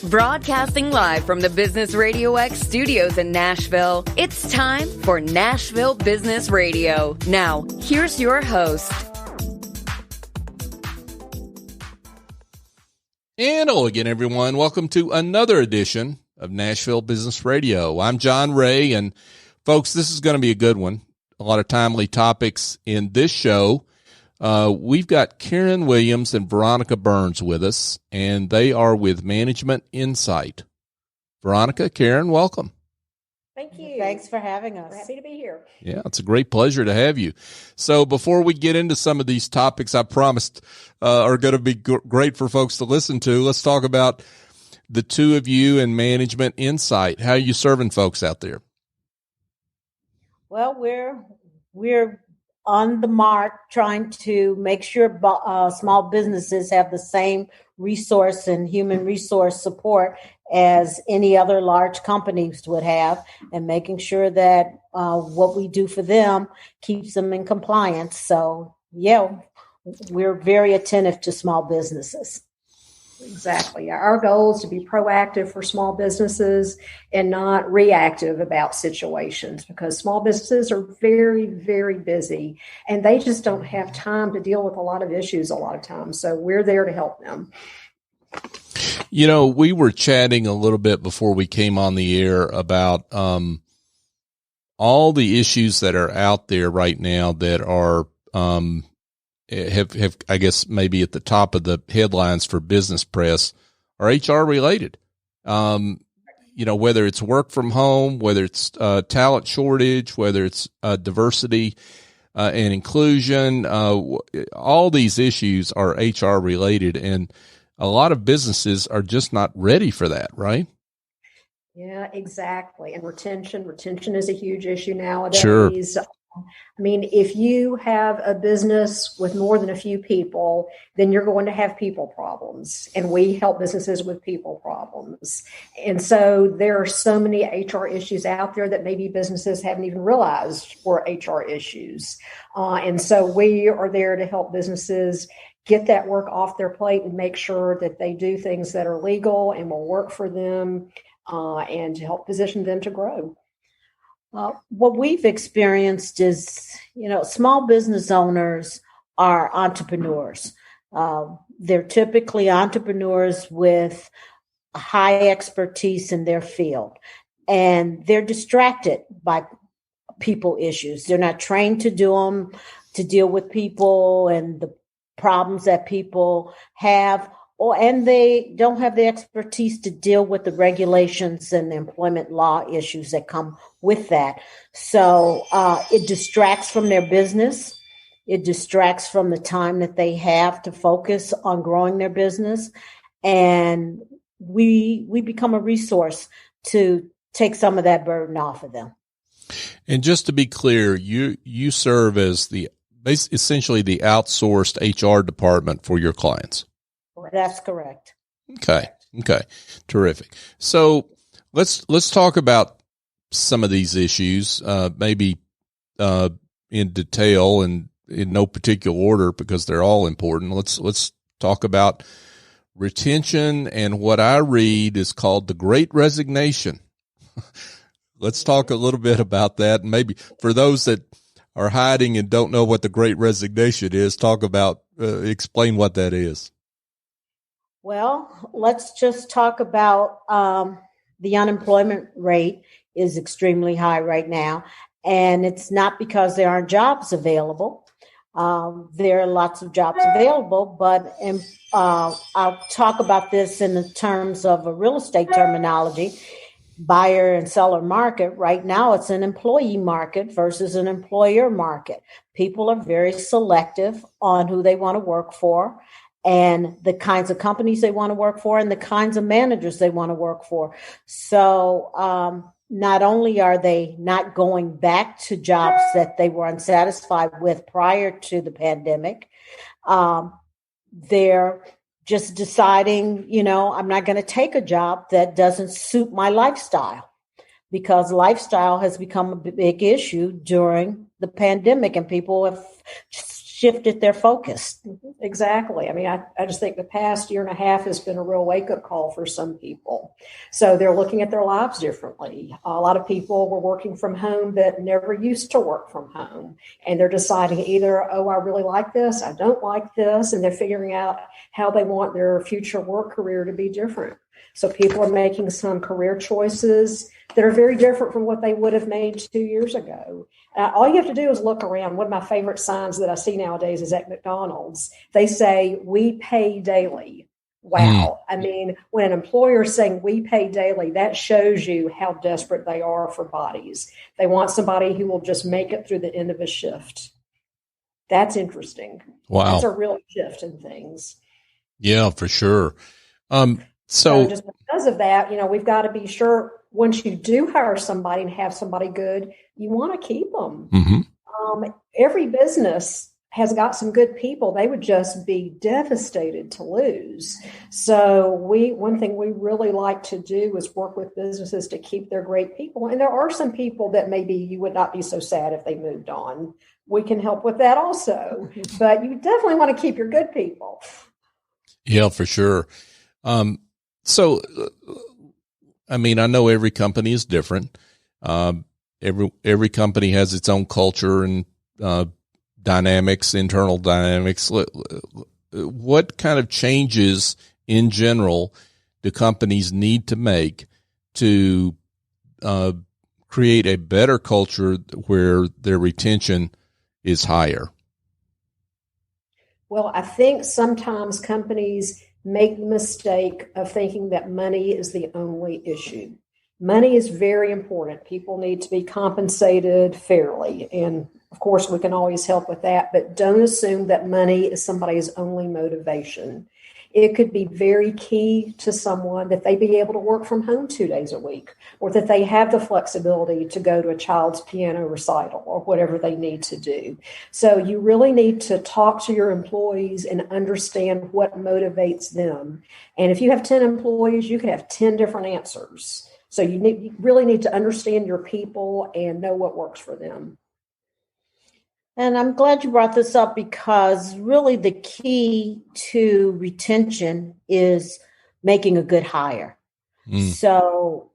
Broadcasting live from the Business RadioX studios in Nashville, it's time for Nashville Business Radio. Now, here's your host. And hello again, everyone. Welcome to another edition of Nashville Business Radio. I'm John Ray, and folks, this is going to be a good one. A lot of timely topics in this show. We've got Karen Williams and Veronica Burns with us, and they are with MGMTinsight. Veronica, Karen, welcome. Thank you. Thanks for having us. We're happy to be here. Yeah, it's a great pleasure to have you. So before we get into some of these topics I promised are going to be great for folks to listen to, let's talk about the two of you and MGMTinsight. How are you serving folks out there? Well, we're on the mark trying to make sure small businesses have the same resource and human resource support as any other large companies would have, and making sure that what we do for them keeps them in compliance. So, yeah, we're very attentive to small businesses. Exactly. Our goal is to be proactive for small businesses and not reactive about situations, because small businesses are very, very busy and they just don't have time to deal with a lot of issues a lot of times. So we're there to help them. You know, we were chatting a little bit before we came on the air about all the issues that are out there right now that are have I guess maybe at the top of the headlines for business press are HR related. You know, whether it's work from home, whether it's talent shortage, whether it's diversity and inclusion, all these issues are HR related, and a lot of businesses are just not ready for that, right? Yeah, exactly. And retention is a huge issue nowadays. Sure. I mean, if you have a business with more than a few people, then you're going to have people problems. And we help businesses with people problems. And so there are so many HR issues out there that maybe businesses haven't even realized were HR issues. And so we are there to help businesses get that work off their plate and make sure that they do things that are legal and will work for them, and to help position them to grow. What we've experienced is, small business owners are entrepreneurs. They're typically entrepreneurs with high expertise in their field, and they're distracted by people issues. They're not trained to deal with people and the problems that people have, and they don't have the expertise to deal with the regulations and the employment law issues that come with that. So it distracts from their business. It distracts from the time that they have to focus on growing their business. And we become a resource to take some of that burden off of them. And just to be clear, you serve as essentially the outsourced HR department for your clients. That's correct. Okay. Terrific. So let's talk about some of these issues, maybe in detail and in no particular order, because they're all important. Let's talk about retention and what I read is called the Great Resignation. Let's talk a little bit about that, and maybe for those that are hiding and don't know what the Great Resignation is, explain what that is. Well, let's just talk about the unemployment rate is extremely high right now, and it's not because there aren't jobs available. There are lots of jobs available, but I'll talk about this in the terms of a real estate terminology, buyer and seller market. Right now, it's an employee market versus an employer market. People are very selective on who they want to work for, and the kinds of companies they want to work for, and the kinds of managers they want to work for. So not only are they not going back to jobs that they were unsatisfied with prior to the pandemic, they're just deciding, I'm not going to take a job that doesn't suit my lifestyle, because lifestyle has become a big issue during the pandemic, and people have shifted their focus. Exactly. I mean, I just think the past year and a half has been a real wake-up call for some people. So they're looking at their lives differently. A lot of people were working from home that never used to work from home. And they're deciding either, oh, I really like this, I don't like this, and they're figuring out how they want their future work career to be different. So people are making some career choices that are very different from what they would have made 2 years ago. All you have to do is look around. One of my favorite signs that I see nowadays is at McDonald's. They say, "We pay daily." Wow. I mean, when an employer is saying "we pay daily," that shows you how desperate they are for bodies. They want somebody who will just make it through the end of a shift. That's interesting. Wow. That's a real shift in things. Yeah, for sure. So just because of that, we've got to be sure once you do hire somebody and have somebody good, you want to keep them. Mm-hmm. Every business has got some good people. They would just be devastated to lose. So one thing we really like to do is work with businesses to keep their great people. And there are some people that maybe you would not be so sad if they moved on. We can help with that also. But you definitely want to keep your good people. Yeah, for sure. So, I mean, I know every company is different. Every company has its own culture and dynamics, internal dynamics. What kind of changes in general do companies need to make to create a better culture where their retention is higher? Well, I think sometimes companies make the mistake of thinking that money is the only issue. Money is very important. People need to be compensated fairly. And of course, we can always help with that, but don't assume that money is somebody's only motivation. It could be very key to someone that they be able to work from home 2 days a week, or that they have the flexibility to go to a child's piano recital or whatever they need to do. So you really need to talk to your employees and understand what motivates them. And if you have 10 employees, you can have 10 different answers. So you really need to understand your people and know what works for them. And I'm glad you brought this up because really the key to retention is making a good hire. So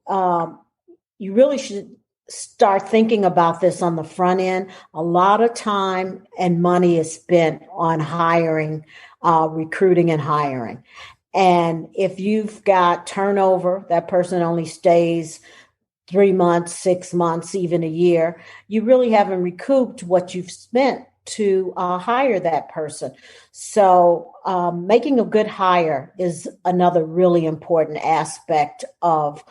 you really should start thinking about this on the front end. A lot of time and money is spent on hiring, recruiting and hiring. And if you've got turnover, that person only stays 3 months, 6 months, even a year, you really haven't recouped what you've spent to hire that person. So making a good hire is another really important aspect of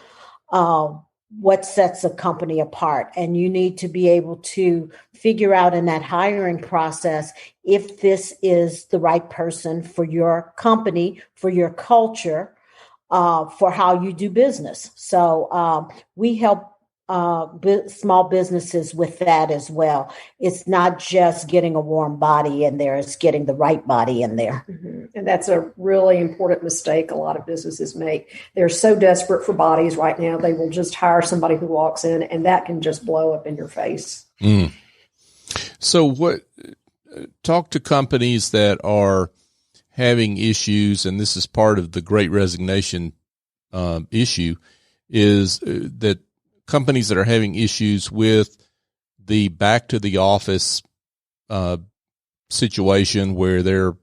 what sets a company apart. And you need to be able to figure out in that hiring process if this is the right person for your company, for your culture, for how you do business. So we help small businesses with that as well. It's not just getting a warm body in there, it's getting the right body in there. Mm-hmm. And that's a really important mistake a lot of businesses make. They're so desperate for bodies right now, they will just hire somebody who walks in, and that can just blow up in your face. So talk to companies that are having issues, and this is part of the Great Resignation issue, is that companies that are having issues with the back to the office situation where they're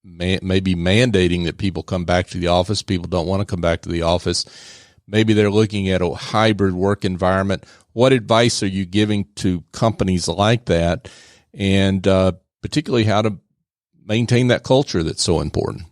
maybe mandating that people come back to the office. People don't want to come back to the office. Maybe they're looking at a hybrid work environment. What advice are you giving to companies like that, and particularly how to maintain that culture that's so important?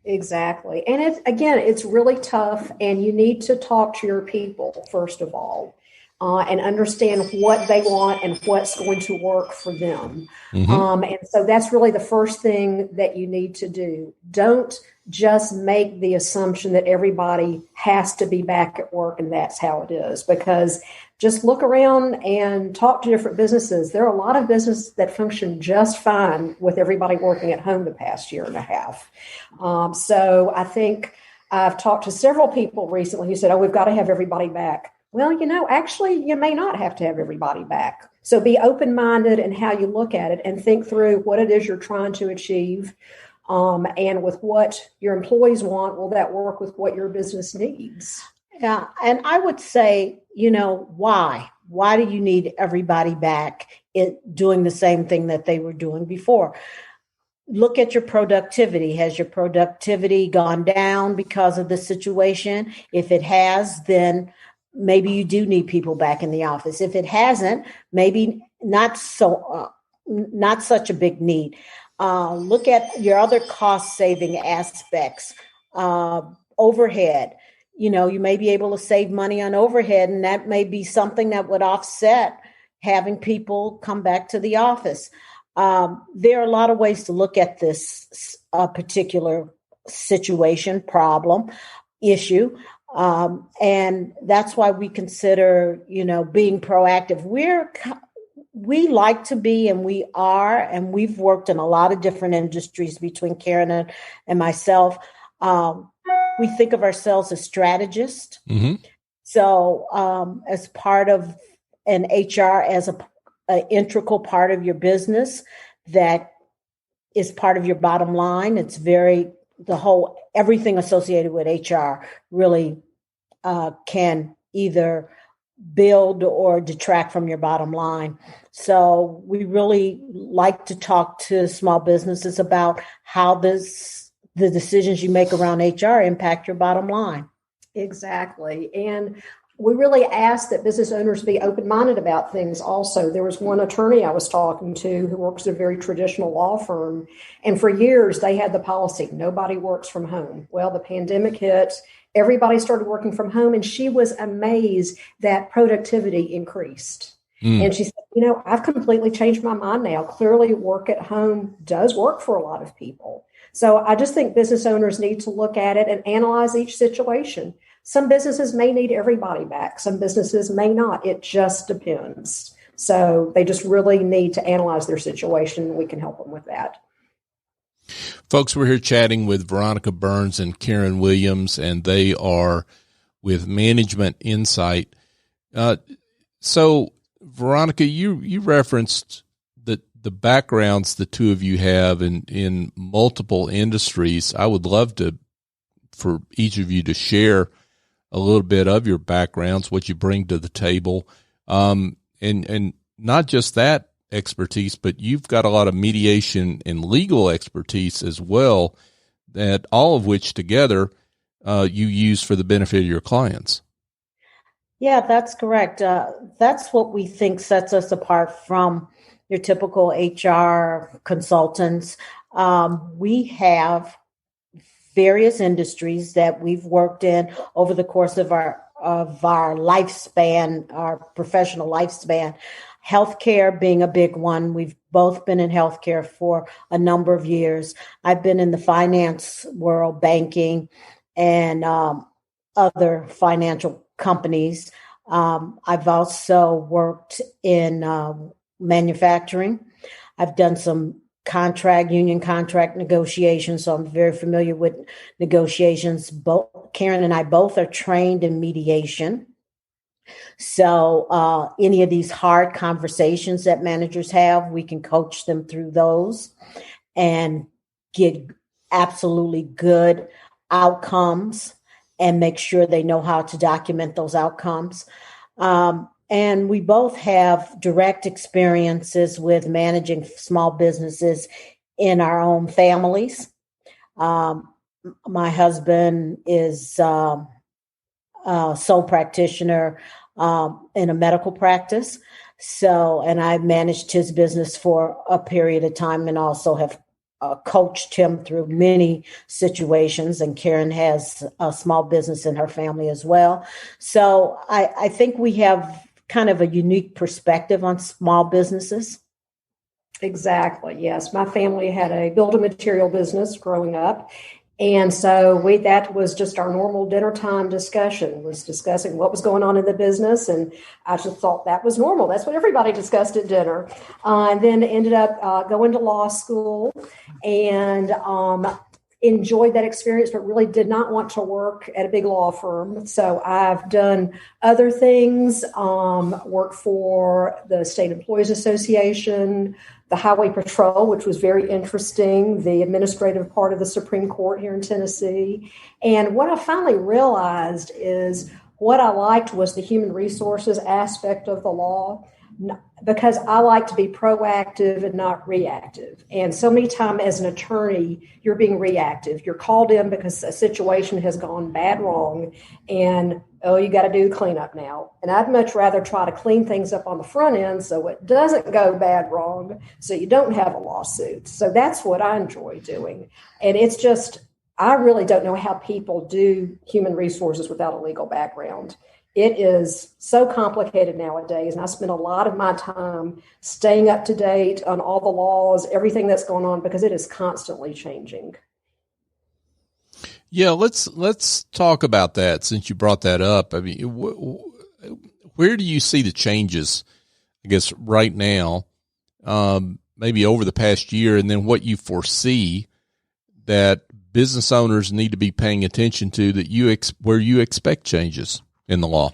Exactly. And it's really tough, and you need to talk to your people, first of all, and understand what they want and what's going to work for them. Mm-hmm. And so that's really the first thing that you need to do. Don't just make the assumption that everybody has to be back at work and that's how it is, because just look around and talk to different businesses. There are a lot of businesses that function just fine with everybody working at home the past year and a half. So I think I've talked to several people recently who said, we've got to have everybody back. Well, actually, you may not have to have everybody back. So be open-minded in how you look at it and think through what it is you're trying to achieve. And with what your employees want, will that work with what your business needs? Yeah. And I would say, why? Why do you need everybody back doing the same thing that they were doing before? Look at your productivity. Has your productivity gone down because of the situation? If it has, then maybe you do need people back in the office. If it hasn't, maybe not such a big need. Look at your other cost saving aspects. Overhead. You may be able to save money on overhead, and that may be something that would offset having people come back to the office. There are a lot of ways to look at this particular situation, problem, issue. And that's why we consider, being proactive. We like to be, and we are, and we've worked in a lot of different industries between Karen and myself. We think of ourselves as strategists. Mm-hmm. So as part of an HR, as an integral part of your business, that is part of your bottom line. It's everything associated with HR really can either build or detract from your bottom line. So we really like to talk to small businesses about how the decisions you make around HR impact your bottom line. Exactly. And we really ask that business owners be open-minded about things also. There was one attorney I was talking to who works at a very traditional law firm, and for years they had the policy, nobody works from home. Well, the pandemic hit, everybody started working from home, and she was amazed that productivity increased. And she said, I've completely changed my mind now. Clearly, work at home does work for a lot of people. So I just think business owners need to look at it and analyze each situation. Some businesses may need everybody back. Some businesses may not. It just depends. So they just really need to analyze their situation. We can help them with that. Folks, we're here chatting with Veronica Burns and Karen Williams, and they are with MGMTinsight. So, Veronica, you referenced the backgrounds the two of you have in multiple industries. I would love for each of you to share a little bit of your backgrounds, what you bring to the table, and not just that expertise, but you've got a lot of mediation and legal expertise as well, that all of which together you use for the benefit of your clients. Yeah, that's correct. That's what we think sets us apart from your typical HR consultants. We have various industries that we've worked in over the course of our lifespan, our professional lifespan. Healthcare being a big one. We've both been in healthcare for a number of years. I've been in the finance world, banking, and other financial companies. I've also worked in manufacturing. I've done some union contract negotiations, so I'm very familiar with negotiations. Karen and I both are trained in mediation. So any of these hard conversations that managers have, we can coach them through those and get absolutely good outcomes and make sure they know how to document those outcomes. And we both have direct experiences with managing small businesses in our own families. My husband is a sole practitioner in a medical practice. And I managed his business for a period of time and also have coached him through many situations. And Karen has a small business in her family as well. So I think we have kind of a unique perspective on small businesses. Exactly. Yes. My family had a building material business growing up. And so that was just our normal dinner time discussion, was discussing what was going on in the business. And I just thought that was normal. That's what everybody discussed at dinner. And then ended up going to law school and enjoyed that experience, but really did not want to work at a big law firm. So I've done other things, worked for the State Employees Association, the Highway Patrol, which was very interesting, the administrative part of the Supreme Court here in Tennessee. And what I finally realized is what I liked was the human resources aspect of the law, because I like to be proactive and not reactive. And so many times as an attorney, you're being reactive. You're called in because a situation has gone bad wrong, and you got to do cleanup now. And I'd much rather try to clean things up on the front end so it doesn't go bad wrong, so you don't have a lawsuit. So that's what I enjoy doing. And it's just, I really don't know how people do human resources without a legal background. It is so complicated nowadays, and I spend a lot of my time staying up to date on all the laws, everything that's going on, because it is constantly changing. Yeah, let's talk about that since you brought that up. I mean, where do you see the changes, I guess, right now, maybe over the past year, and then what you foresee that business owners need to be paying attention to that where you expect changes in the law?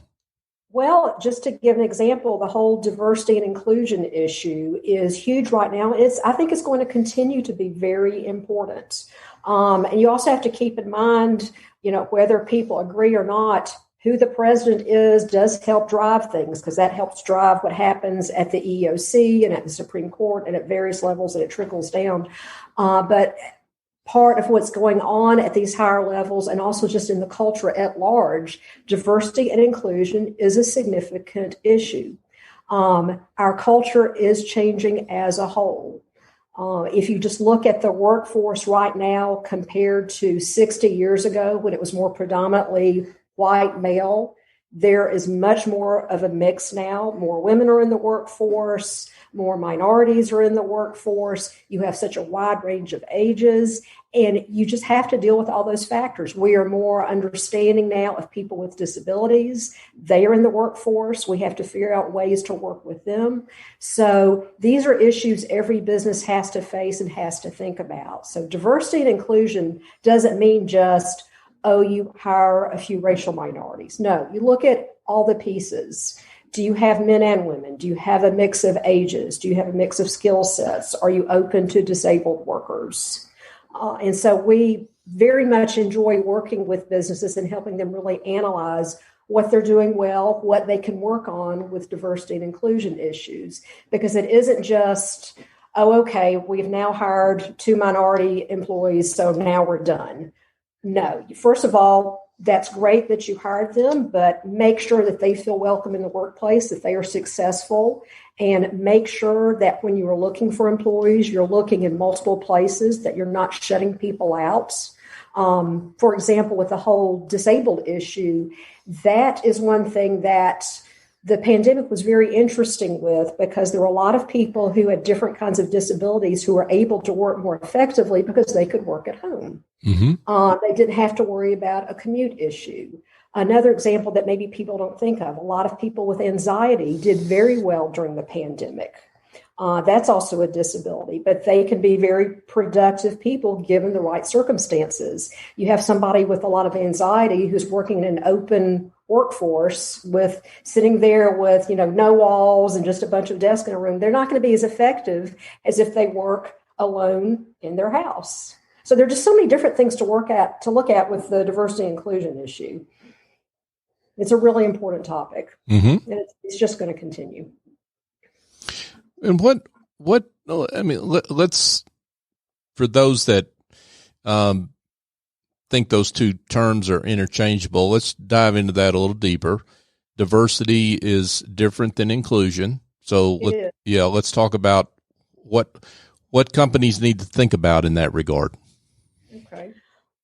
Well, just to give an example, the whole diversity and inclusion issue is huge right now. I think it's going to continue to be very important. And you also have to keep in mind, whether people agree or not, who the president is does help drive things, because that helps drive what happens at the EEOC and at the Supreme Court and at various levels, and it trickles down. But part of what's going on at these higher levels, and also just in the culture at large, diversity and inclusion is a significant issue. Our culture is changing as a whole. If you just look at the workforce right now compared to 60 years ago, when it was more predominantly white male, there is much more of a mix now. More women are in the workforce, more minorities are in the workforce. You have such a wide range of ages, and you just have to deal with all those factors. We are more understanding now of people with disabilities. They are in the workforce. We have to figure out ways to work with them. So these are issues every business has to face and has to think about. So diversity and inclusion doesn't mean just, you hire a few racial minorities. No, you look at all the pieces. Do you have men and women? Do you have a mix of ages? Do you have a mix of skill sets? Are you open to disabled workers? And so we very much enjoy working with businesses and helping them really analyze what they're doing well, what they can work on with diversity and inclusion issues, because it isn't just, we've now hired 2 minority employees, so now we're done. No, first of all, that's great that you hired them, but make sure that they feel welcome in the workplace, that they are successful, and make sure that when you are looking for employees, you're looking in multiple places, that you're not shutting people out. For example, with the whole disabled issue, that is one thing that the pandemic was very interesting with, because there were a lot of people who had different kinds of disabilities who were able to work more effectively because they could work at home. Mm-hmm. They didn't have to worry about a commute issue. Another example that maybe people don't think of, a lot of people with anxiety did very well during the pandemic. That's also a disability, but they can be very productive people given the right circumstances. You have somebody with a lot of anxiety who's working in an open workforce with sitting there with, no walls and just a bunch of desks in a room. They're not going to be as effective as if they work alone in their house. So there are just so many different things to look at with the diversity and inclusion issue. It's a really important topic, mm-hmm. and it's just going to continue. And let's, for those that think those two terms are interchangeable, let's dive into that a little deeper. Diversity is different than inclusion. So let's talk about what companies need to think about in that regard. Okay.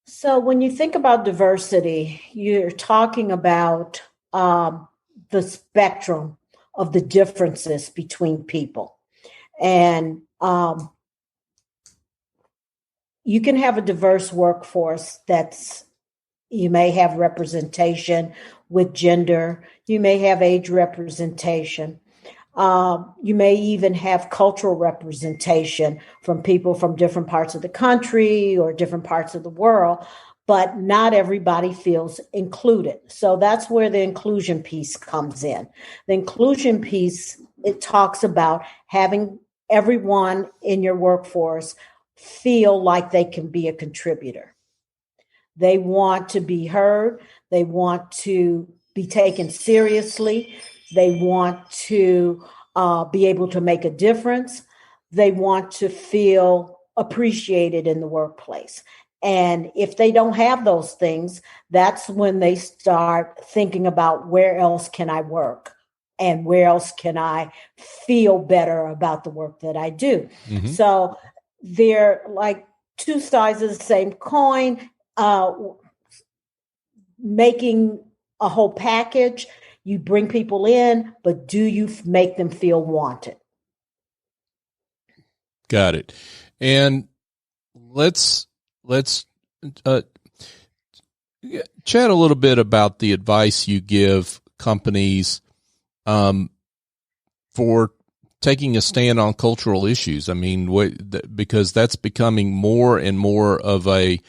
So when you think about diversity, you're talking about the spectrum of the differences between people. And you can have a diverse workforce you may have representation with gender, you may have age representation. You may even have cultural representation from people from different parts of the country or different parts of the world, but not everybody feels included. So that's where the inclusion piece comes in. The inclusion piece, it talks about having everyone in your workforce feel like they can be a contributor. They want to be heard. They want to be taken seriously. They want to be able to make a difference. They want to feel appreciated in the workplace. And if they don't have those things, that's when they start thinking about where else can I work and where else can I feel better about the work that I do. Mm-hmm. So they're like two sides of the same coin, making a whole package. You bring people in, but do you make them feel wanted? Got it. And let's chat a little bit about the advice you give companies for taking a stand on cultural issues. I mean, because that's becoming more and more of a,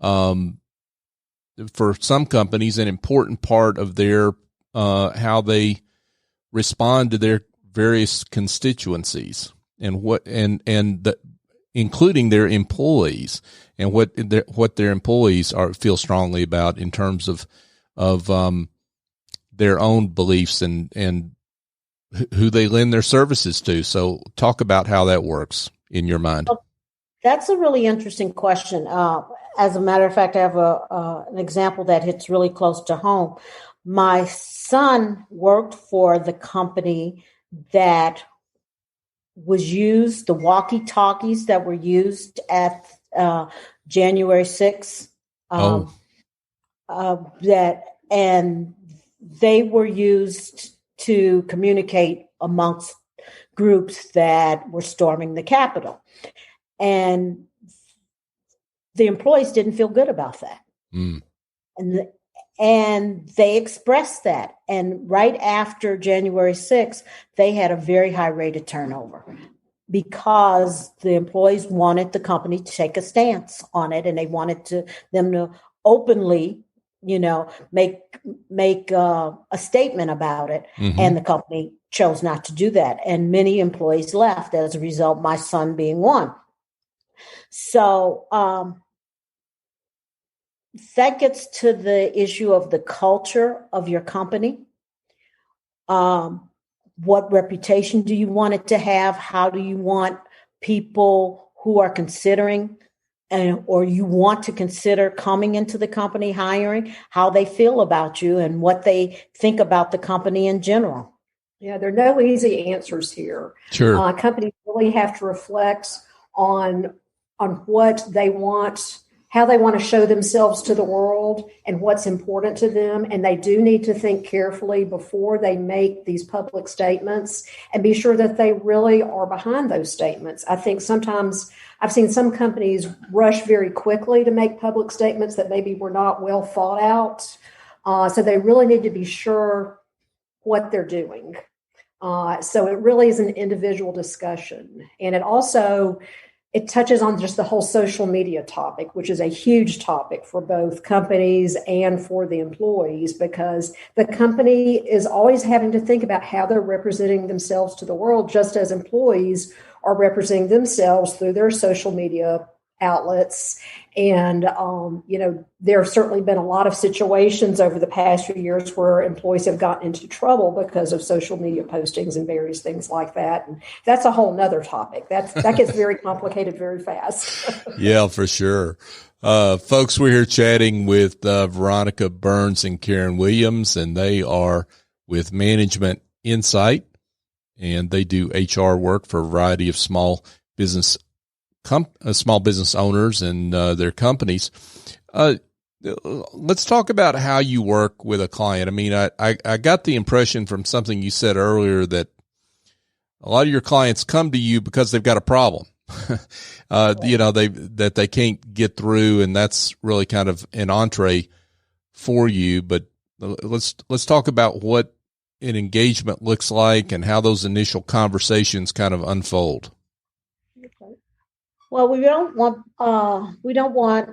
for some companies, an important part of their how they respond to their various constituencies and including their employees and what their employees feel strongly about in terms of their own beliefs and who they lend their services to. So talk about how that works in your mind. That's a really interesting question. As a matter of fact, I have an example that hits really close to home. My son worked for the company that was used, the walkie-talkies that were used at January 6th. And they were used to communicate amongst groups that were storming the Capitol. And the employees didn't feel good about that. Mm. And they expressed that. And right after January 6th, they had a very high rate of turnover because the employees wanted the company to take a stance on it. And they wanted them to openly, make a statement about it. Mm-hmm. And the company chose not to do that. And many employees left as a result, my son being one. So, that gets to the issue of the culture of your company. What reputation do you want it to have? How do you want people who are considering or you want to consider coming into the company, hiring, how they feel about you and what they think about the company in general? Yeah, there are no easy answers here. Sure. Companies really have to reflect on what they want, how they want to show themselves to the world and what's important to them. And they do need to think carefully before they make these public statements and be sure that they really are behind those statements. I think sometimes I've seen some companies rush very quickly to make public statements that maybe were not well thought out. So they really need to be sure what they're doing. So it really is an individual discussion. And it touches on just the whole social media topic, which is a huge topic for both companies and for the employees, because the company is always having to think about how they're representing themselves to the world, just as employees are representing themselves through their social media outlets. And, there have certainly been a lot of situations over the past few years where employees have gotten into trouble because of social media postings and various things like that. And that's a whole nother topic. That gets very complicated very fast. Yeah, for sure. Folks, we're here chatting with Veronica Burns and Karen Williams, and they are with MGMTinsight, and they do HR work for a variety of small business owners and their companies. Let's talk about how you work with a client. I mean, I got the impression from something you said earlier that a lot of your clients come to you because they've got a problem. That they can't get through, and that's really kind of an entree for you. But let's talk about what an engagement looks like and how those initial conversations kind of unfold? Well, we don't want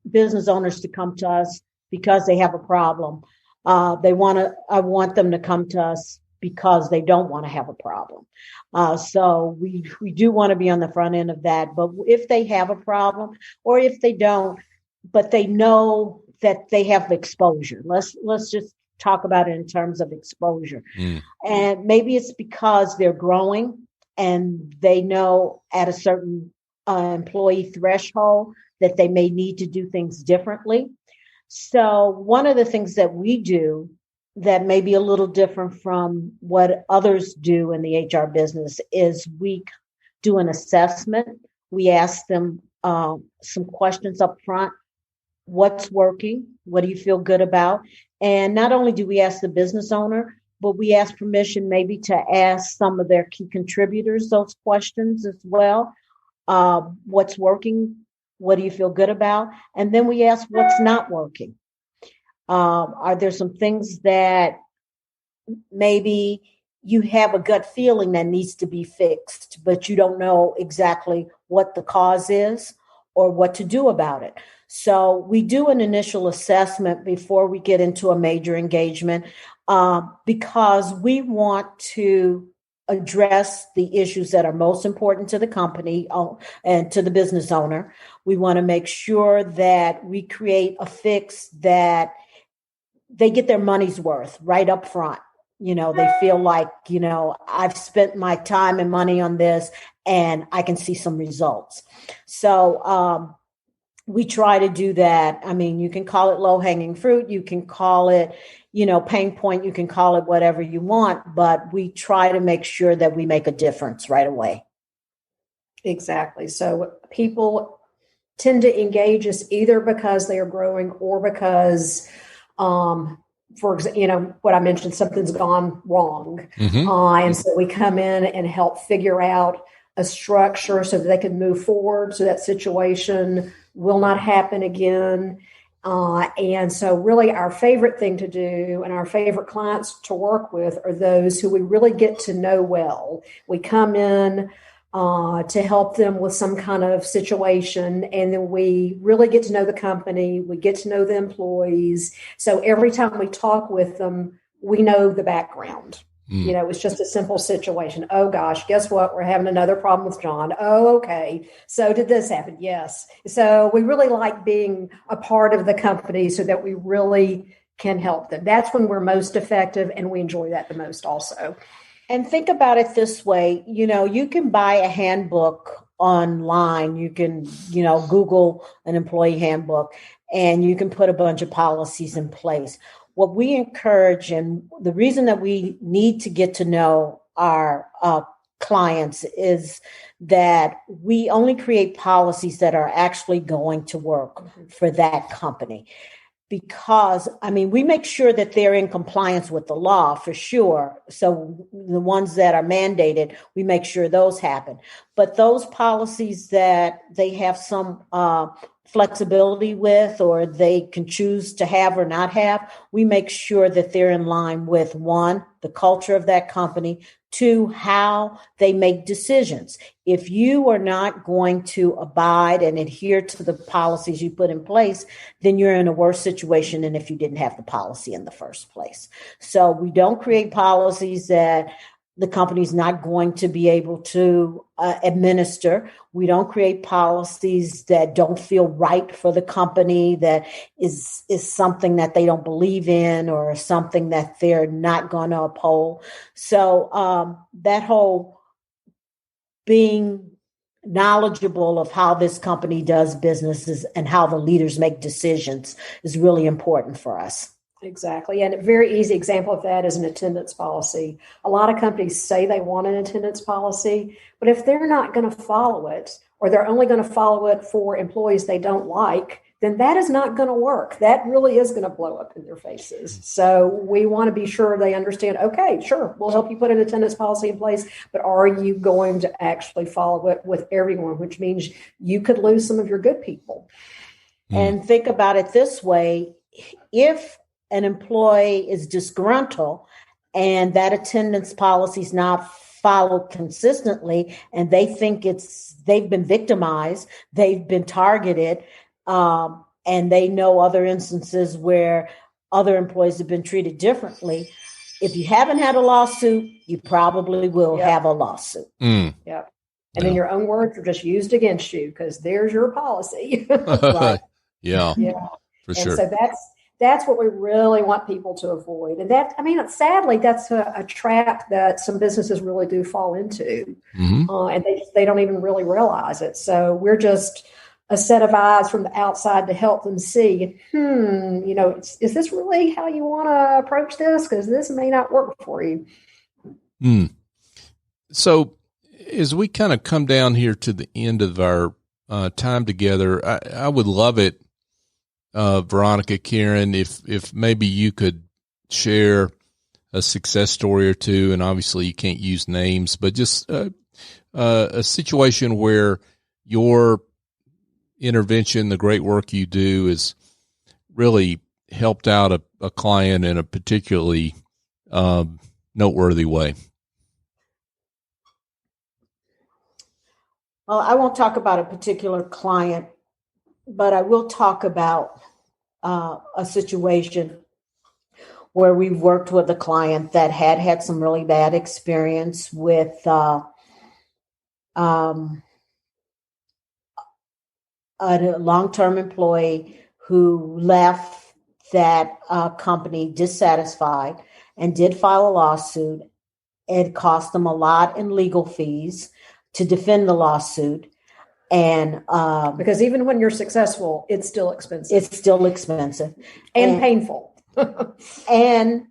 business owners to come to us because they have a problem. I want them to come to us because they don't want to have a problem. So we do want to be on the front end of that. But if they have a problem, or if they don't, but they know that they have exposure, let's just talk about it in terms of exposure. And maybe it's because they're growing and they know at a certain employee threshold that they may need to do things differently. So one of the things that we do that may be a little different from what others do in the HR business is we do an assessment. We ask them some questions up front. What's working? What do you feel good about? And not only do we ask the business owner, but we ask permission maybe to ask some of their key contributors those questions as well. What's working? What do you feel good about? And then we ask what's not working. Are there some things that maybe you have a gut feeling that needs to be fixed, but you don't know exactly what the cause is or what to do about it? So we do an initial assessment before we get into a major engagement because we want to address the issues that are most important to the company and to the business owner. We want to make sure that we create a fix that they get their money's worth right up front. They feel like, I've spent my time and money on this and I can see some results. So we try to do that. I mean, you can call it low-hanging fruit. You can call it, pain point. You can call it whatever you want, but we try to make sure that we make a difference right away. Exactly. So people tend to engage us either because they are growing or because, for example, what I mentioned, something's gone wrong. And so we come in and help figure out a structure so that they can move forward, so that situation will not happen again. And so really our favorite thing to do and our favorite clients to work with are those who we really get to know well. We come in to help them with some kind of situation, and then we really get to know the company. We get to know the employees. So every time we talk with them, we know the background. It's just a simple situation. Oh, gosh, guess what? We're having another problem with John. Oh, okay. So did this happen? Yes. So we really like being a part of the company so that we really can help them. That's when we're most effective, and we enjoy that the most also. And think about it this way. You can buy a handbook online. You can, Google an employee handbook, and you can put a bunch of policies in place. What we encourage, and the reason that we need to get to know our clients, is that we only create policies that are actually going to work for that company. Because, we make sure that they're in compliance with the law for sure. So the ones that are mandated, we make sure those happen. But those policies that they have some flexibility with, or they can choose to have or not have, we make sure that they're in line with, one, the culture of that company, two, how they make decisions. If you are not going to abide and adhere to the policies you put in place, then you're in a worse situation than if you didn't have the policy in the first place. So we don't create policies that the company's not going to be able to administer. We don't create policies that don't feel right for the company, that is something that they don't believe in, or something that they're not going to uphold. So that whole being knowledgeable of how this company does businesses and how the leaders make decisions is really important for us. Exactly. And a very easy example of that is an attendance policy. A lot of companies say they want an attendance policy, but if they're not going to follow it, or they're only going to follow it for employees they don't like, then that is not going to work. That really is going to blow up in their faces. So we want to be sure they understand, okay, sure, we'll help you put an attendance policy in place, but are you going to actually follow it with everyone, which means you could lose some of your good people. And think about it this way. If an employee is disgruntled and that attendance policy is not followed consistently, and they think they've been victimized, they've been targeted, and they know other instances where other employees have been treated differently. If you haven't had a lawsuit, you probably will have a lawsuit. Yep. And then your own words are just used against you because there's your policy. Right. Yeah, for sure. So that's what we really want people to avoid. And sadly, that's a trap that some businesses really do fall into. And they don't even really realize it. So we're just a set of eyes from the outside to help them see, is this really how you want to approach this? Because this may not work for you. So as we kind of come down here to the end of our time together, I would love it, Veronica, Karen, if maybe you could share a success story or two, and obviously you can't use names, but just a situation where your intervention, the great work you do, is really helped out a client in a particularly noteworthy way. Well, I won't talk about a particular client, but I will talk about a situation where we've worked with a client that had some really bad experience with a long-term employee who left that company dissatisfied and did file a lawsuit. It cost them a lot in legal fees to defend the lawsuit. And because even when you're successful, it's still expensive. It's still expensive. And painful. And,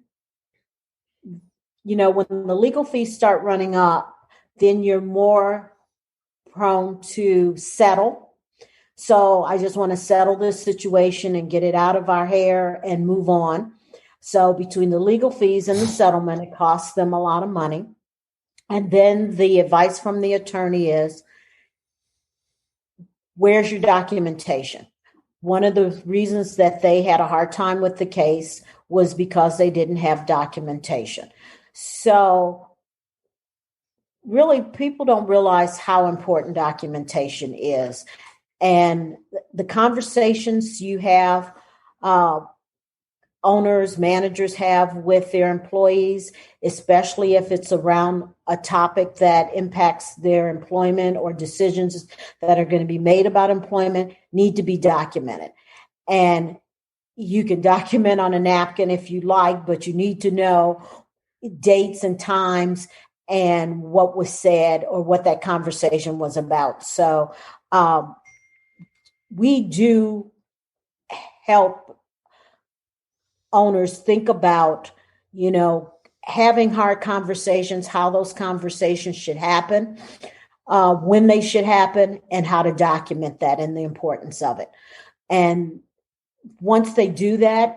when the legal fees start running up, then you're more prone to settle. So I just want to settle this situation and get it out of our hair and move on. So between the legal fees and the settlement, it costs them a lot of money. And then the advice from the attorney is, where's your documentation? One of the reasons that they had a hard time with the case was because they didn't have documentation. So really, people don't realize how important documentation is. And the conversations you have, owners, managers have with their employees, especially if it's around a topic that impacts their employment or decisions that are going to be made about employment, need to be documented. And you can document on a napkin if you like, but you need to know dates and times and what was said or what that conversation was about. So we do help owners think about, having hard conversations, how those conversations should happen, when they should happen, and how to document that and the importance of it. And once they do that,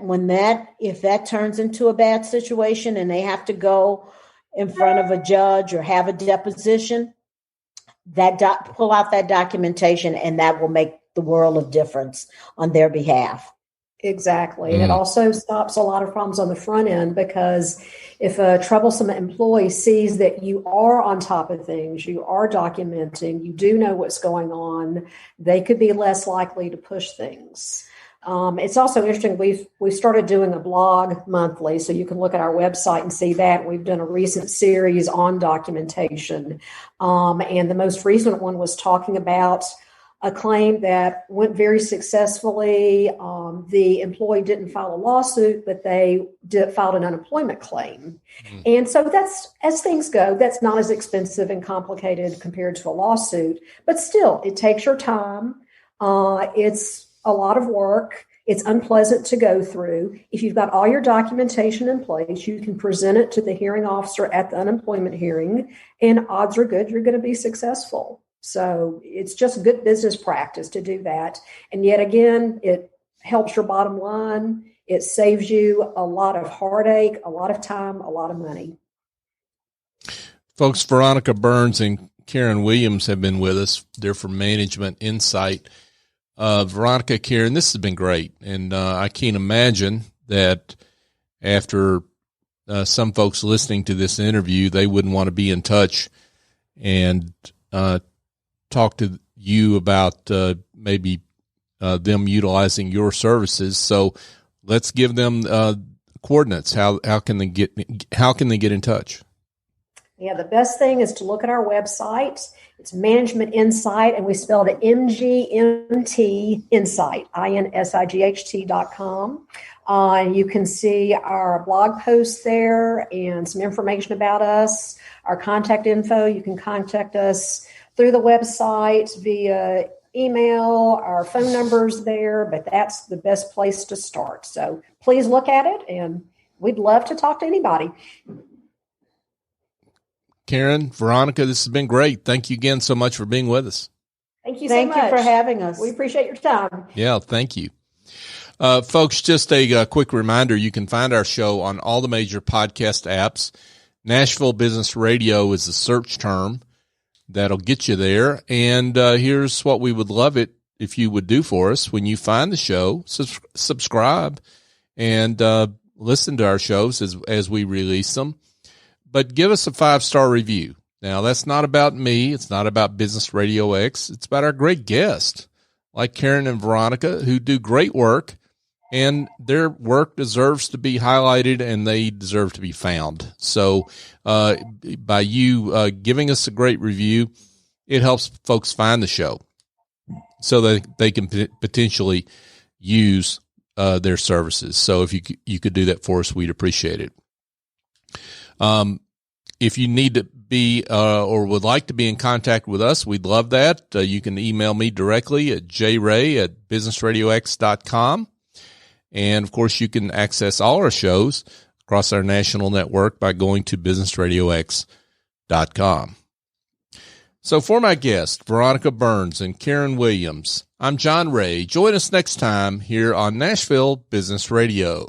if that turns into a bad situation and they have to go in front of a judge or have a deposition, pull out that documentation, and that will make the world of difference on their behalf. Exactly. And it also stops a lot of problems on the front end, because if a troublesome employee sees that you are on top of things, you are documenting, you do know what's going on, they could be less likely to push things. It's also interesting. We've started doing a blog monthly, so you can look at our website and see that. We've done a recent series on documentation. And the most recent one was talking about a claim that went very successfully. The employee didn't file a lawsuit, but they filed an unemployment claim. And so that's, as things go, that's not as expensive and complicated compared to a lawsuit, but still, it takes your time. It's a lot of work. It's unpleasant to go through. If you've got all your documentation in place, you can present it to the hearing officer at the unemployment hearing, and odds are good you're going to be successful. So it's just good business practice to do that. And yet again, it helps your bottom line. It saves you a lot of heartache, a lot of time, a lot of money. Folks, Veronica Burns and Karen Williams have been with us. They're from MGMTinsight. Veronica, Karen, this has been great. And I can't imagine that after some folks listening to this interview, they wouldn't want to be in touch and talk to you about maybe them utilizing your services. So let's give them coordinates. How can they get in touch? Yeah, the best thing is to look at our website. It's MGMTinsight, and we spelled it MGMTinsight, INSIGHT.com. And you can see our blog posts there and some information about us, our contact info. You can contact us through the website via email, our phone number's there, but that's the best place to start. So please look at it, and we'd love to talk to anybody. Karen, Veronica, this has been great. Thank you again so much for being with us. Thank you so much. Thank you for having us. We appreciate your time. Yeah, thank you. Folks, just a quick reminder, you can find our show on all the major podcast apps. Nashville Business Radio is the search term. That'll get you there. And here's what we would love it if you would do for us. When you find the show, subscribe and listen to our shows as we release them. But give us a 5-star review. Now, that's not about me. It's not about Business RadioX. It's about our great guests like Karen and Veronica, who do great work, and their work deserves to be highlighted and they deserve to be found. So by you giving us a great review, it helps folks find the show so that they can potentially use their services. So if you could do that for us, we'd appreciate it. If you need to be or would like to be in contact with us, we'd love that. You can email me directly at jray@businessradiox.com. And, of course, you can access all our shows across our national network by going to businessradiox.com. So for my guests, Veronica Burns and Karen Williams, I'm John Ray. Join us next time here on Nashville Business Radio.